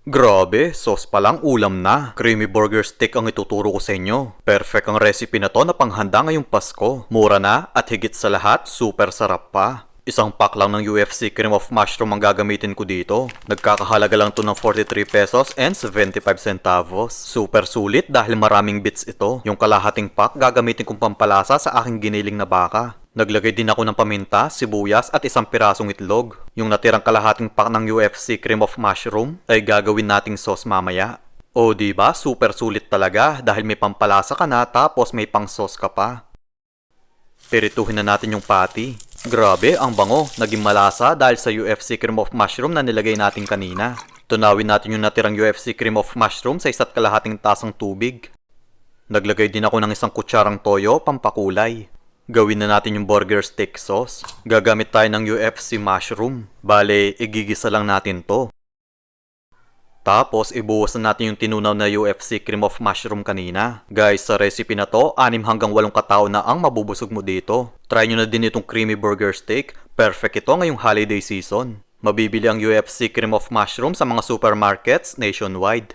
Grabe, sauce pa lang ulam na. Creamy burger steak ang ituturo ko sa inyo. Perfect ang recipe na to na panghanda ngayong Pasko. Mura na at higit sa lahat, super sarap pa. Isang pack lang ng UFC cream of mushroom ang gagamitin ko dito. Nagkakahalaga lang to ng 43 pesos and 75 centavos. Super sulit dahil maraming bits ito. Yung kalahating pack gagamitin kong pampalasa sa aking giniling na baka. Naglagay din ako ng paminta, sibuyas at isang pirasong itlog. Yung natirang kalahating pack ng UFC cream of mushroom ay gagawin nating sauce mamaya. O diba, super sulit talaga dahil may pampalasa ka na tapos may pang sauce ka pa. Pirituhin na natin yung patty. Grabe, ang bango. Naging malasa dahil sa UFC cream of mushroom na nilagay natin kanina. Tunawin natin yung natirang UFC cream of mushroom sa isa't kalahating tasang tubig. Naglagay din ako ng isang kutsarang toyo, pampakulay. Gawin na natin yung burger steak sauce. Gagamit tayo ng UFC mushroom. Bale, igigisa lang natin to. Tapos, ibuwasan natin yung tinunaw na UFC cream of mushroom kanina. Guys, sa recipe na to, 6 hanggang 8 katao na ang mabubusog mo dito. Try nyo na din itong creamy burger steak. Perfect ito ngayong holiday season. Mabibili ang UFC cream of mushroom sa mga supermarkets nationwide.